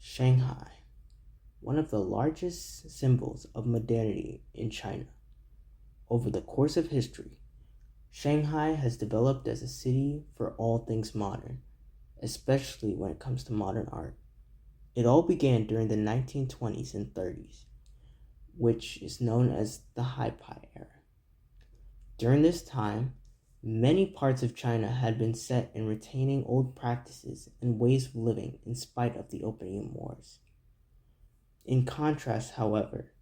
Shanghai, one of the largest symbols of modernity in China. Over the course of history, Shanghai has developed as a city for all things modern, especially when it comes to modern art. It all began during the 1920s and 30s, which is known as the Hi-Pi era. During this time, many parts of China had been set in retaining old practices and ways of living in spite of the Opium Wars. In contrast, however,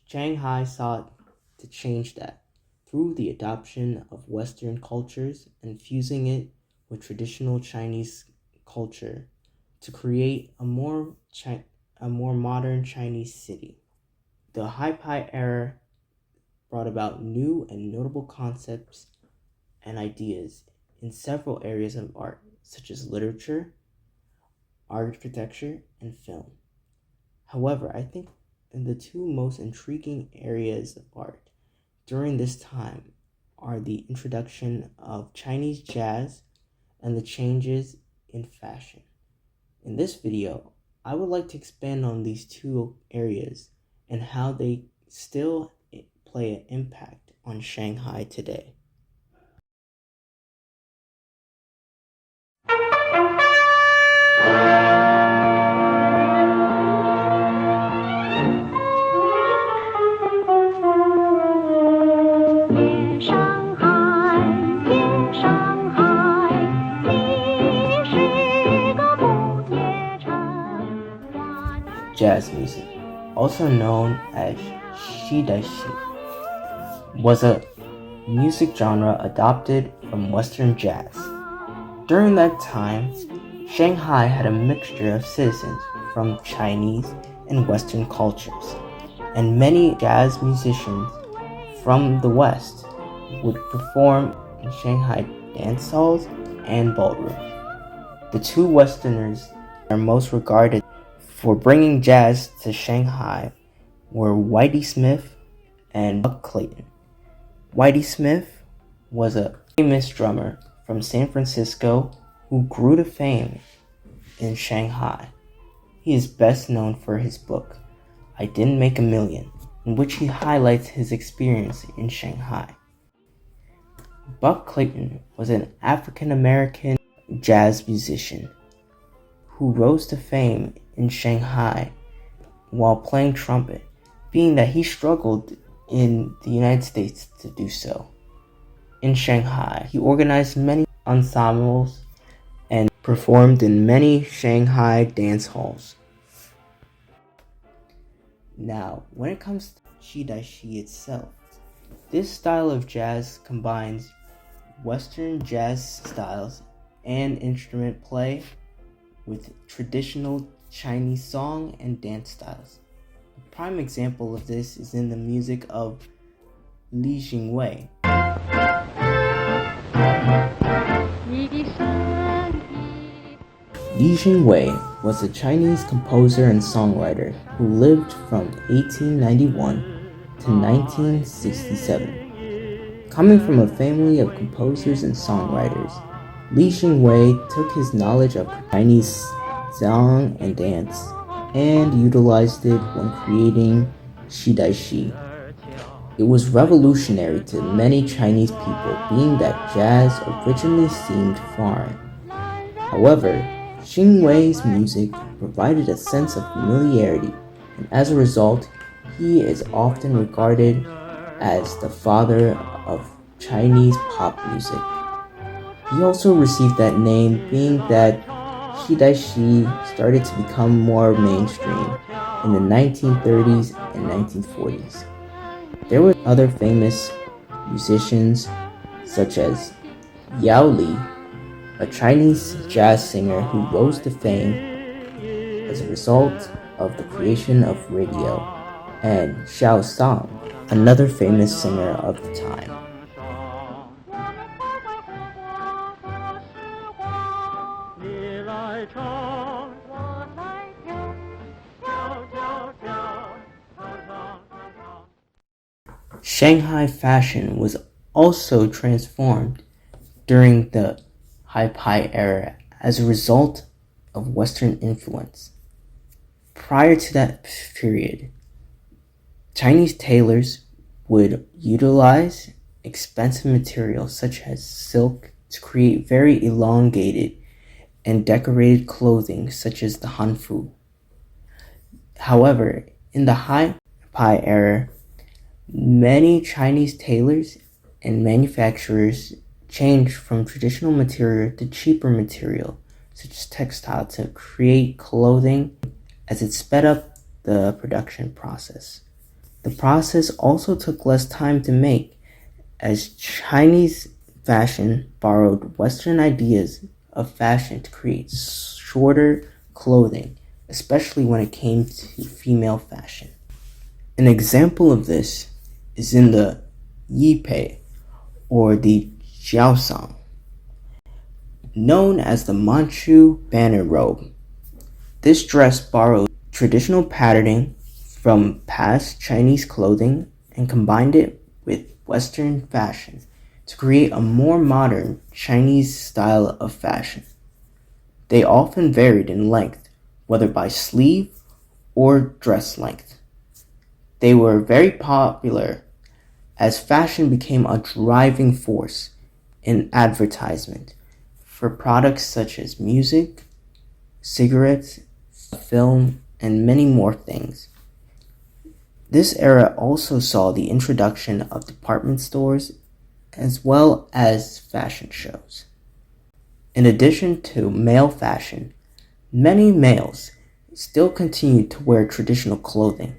Shanghai sought to change that through the adoption of Western cultures and fusing it with traditional Chinese culture to create a more modern Chinese city. The Hi-Pi era brought about new and notable concepts and ideas in several areas of art, such as literature, architecture, and film. However, I think the two most intriguing areas of art during this time are the introduction of Chinese jazz and the changes in fashion. In this video, I would like to expand on these two areas and how they still play an impact on Shanghai today. Jazz music, also known as shidashi, was a music genre adopted from Western jazz. During that time, Shanghai had a mixture of citizens from Chinese and Western cultures, and many jazz musicians from the West would perform in Shanghai dance halls and ballrooms. The two Westerners are most regarded for bringing jazz to Shanghai were Whitey Smith and Buck Clayton. Whitey Smith was a famous drummer from San Francisco who grew to fame in Shanghai. He is best known for his book, I Didn't Make a Million, in which he highlights his experience in Shanghai. Buck Clayton was an African-American jazz musician who rose to fame in Shanghai while playing trumpet, being that he struggled in the United States to do so. In Shanghai, he organized many ensembles and performed in many Shanghai dance halls. Now, when it comes to shidashi itself, this style of jazz combines Western jazz styles and instrument play with traditional Chinese song and dance styles. A prime example of this is in the music of Li Jingwei. Li Jingwei was a Chinese composer and songwriter who lived from 1891 to 1967. Coming from a family of composers and songwriters, Li Jingwei took his knowledge of Chinese song and dance and utilized it when creating shidashi. It was revolutionary to many Chinese people, being that jazz originally seemed foreign. However, Jingwei's music provided a sense of familiarity, and as a result, he is often regarded as the father of Chinese pop music. He also received that name being that shidashi started to become more mainstream in the 1930s and 1940s. There were other famous musicians such as Yao Li, a Chinese jazz singer who rose to fame as a result of the creation of radio, and Xiao Song, another famous singer of the time. Shanghai fashion was also transformed during the Hi-Pi era as a result of Western influence. Prior to that period, Chinese tailors would utilize expensive materials such as silk to create very elongated and decorated clothing such as the hanfu. However, in the Hi-Pi era, many Chinese tailors and manufacturers changed from traditional material to cheaper material, such as textile, to create clothing as it sped up the production process. The process also took less time to make, as Chinese fashion borrowed Western ideas of fashion to create shorter clothing, especially when it came to female fashion. An example of this is in the Yipei, or the Jiaosang, known as the Manchu banner robe. This dress borrowed traditional patterning from past Chinese clothing and combined it with Western fashion to create a more modern Chinese style of fashion. They often varied in length, whether by sleeve or dress length. They were very popular as fashion became a driving force in advertisement for products such as music, cigarettes, film, and many more things. This era also saw the introduction of department stores as well as fashion shows. In addition to male fashion, many males still continued to wear traditional clothing.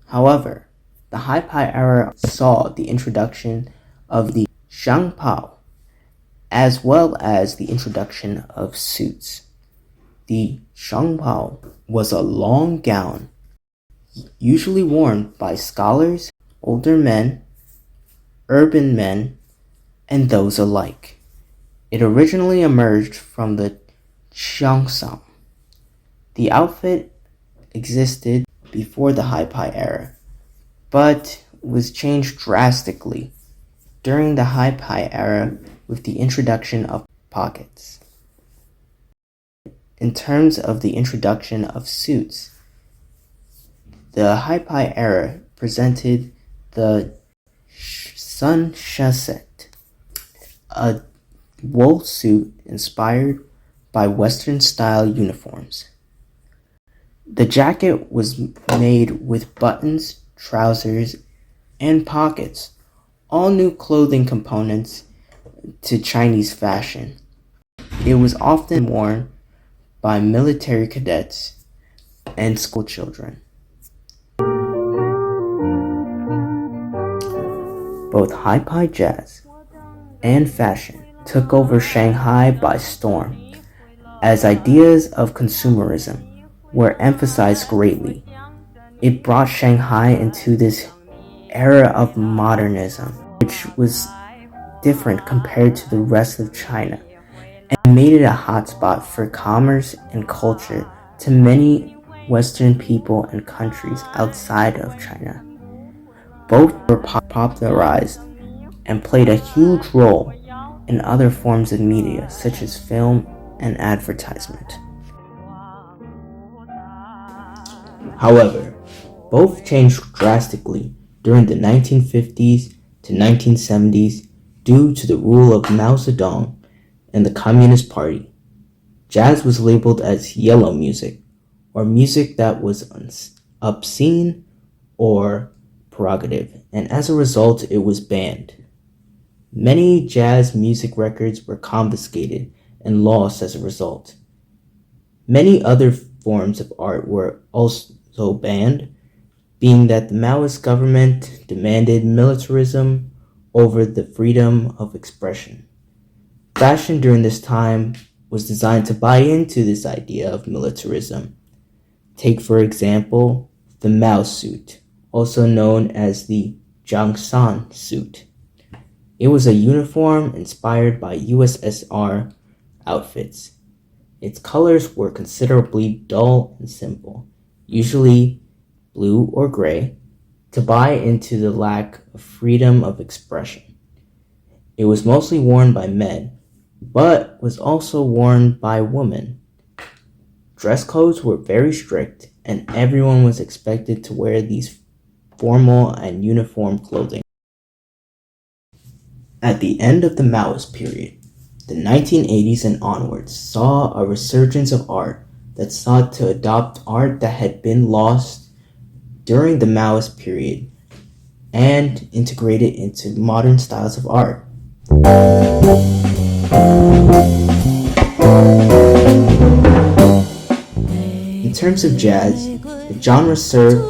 However, the Hi-Pi era saw the introduction of the Shangpao, as well as the introduction of suits. The Shangpao was a long gown, usually worn by scholars, older men, urban men, and those alike. It originally emerged from the Xiangsang. The outfit existed before the Hi-Pi era, but was changed drastically during the Hi-Pi era with the introduction of pockets. In terms of the introduction of suits, the Hi-Pi era presented the sun chasset, a wool suit inspired by Western-style uniforms. The jacket was made with buttons, trousers, and pockets, all new clothing components to Chinese fashion. It was often worn by military cadets and school children. Both Hi-Pi jazz and fashion took over Shanghai by storm, as ideas of consumerism were emphasized greatly. It brought Shanghai into this era of modernism, which was different compared to the rest of China, and made it a hotspot for commerce and culture to many Western people and countries outside of China. Both were popularized and played a huge role in other forms of media such as film and advertisement. However, both changed drastically during the 1950s to 1970s due to the rule of Mao Zedong and the Communist Party. Jazz was labeled as yellow music, or music that was obscene or prerogative, and as a result it was banned. Many jazz music records were confiscated and lost as a result. Many other forms of art were also banned, being that the Maoist government demanded militarism over the freedom of expression. Fashion during this time was designed to buy into this idea of militarism. Take, for example, the Mao suit, also known as the Jiangshan suit. It was a uniform inspired by USSR outfits. Its colors were considerably dull and simple, usually blue or gray, to buy into the lack of freedom of expression. It was mostly worn by men, but was also worn by women. Dress codes were very strict, and everyone was expected to wear these formal and uniform clothing. At the end of the Maoist period, the 1980s and onwards saw a resurgence of art that sought to adopt art that had been lost during the Maoist period and integrate it into modern styles of art. In terms of jazz, the genre served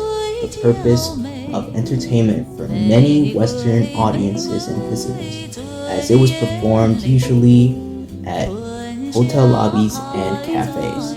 the purpose of entertainment for many Western audiences and visitors, as it was performed usually at hotel lobbies and cafes.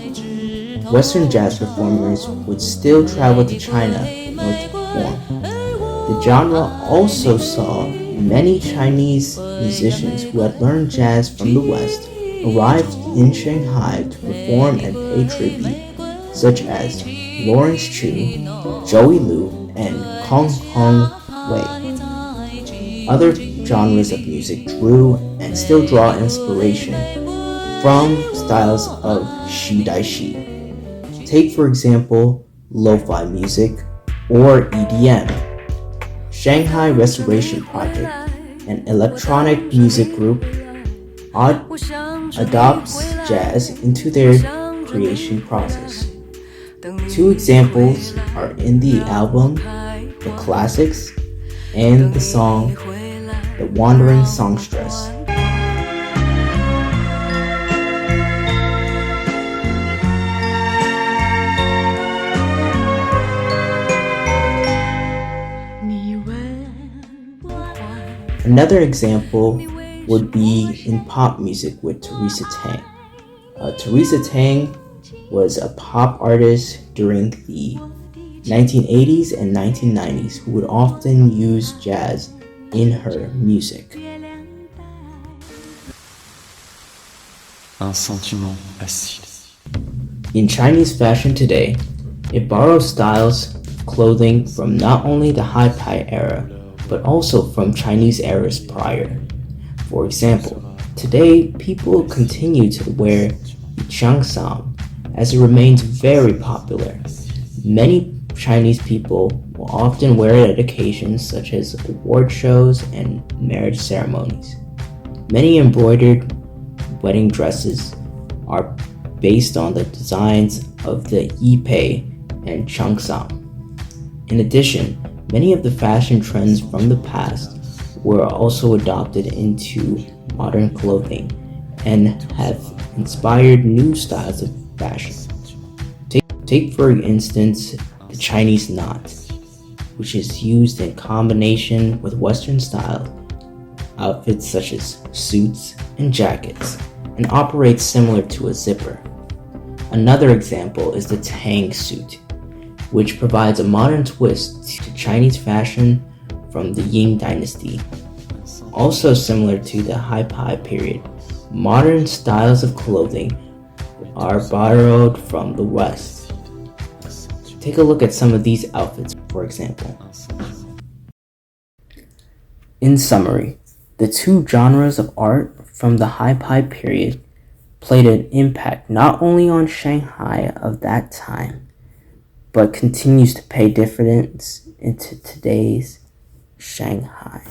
Western jazz performers would still travel to China in order to perform. The genre also saw many Chinese musicians who had learned jazz from the West arrived in Shanghai to perform and pay tribute, such as Lawrence Chu, Joey Liu, and Kong Hong Wei. Other genres of music drew and still draw inspiration from styles of Shi Dai Shi. Take, for example, lo-fi music or EDM. Shanghai Restoration Project, an electronic music group, adopts jazz into their creation process. Two examples are in the album The Classics and the song The Wandering Songstress. Another example would be in pop music with Teresa Tang. Teresa Tang was a pop artist during the 1980s and 1990s who would often use jazz in her music. Un sentiment acide. In Chinese fashion today, it borrows styles of clothing from not only the Hi-Pi era, but also from Chinese eras prior. For example, today people continue to wear changsam as it remains very popular. Many Chinese people will often wear it at occasions such as award shows and marriage ceremonies. Many embroidered wedding dresses are based on the designs of the yipei and changsam. In addition, many of the fashion trends from the past were also adopted into modern clothing and have inspired new styles of fashion. Take for instance the Chinese knot, which is used in combination with Western style outfits such as suits and jackets and operates similar to a zipper. Another example is the Tang suit, which provides a modern twist to Chinese fashion from the Ying dynasty. Also similar to the Hi-Pi period, modern styles of clothing are borrowed from the West. Take a look at some of these outfits, for example. In summary, the two genres of art from the Hi-Pi period played an impact not only on Shanghai of that time, but continues to pay dividends into today's Shanghai.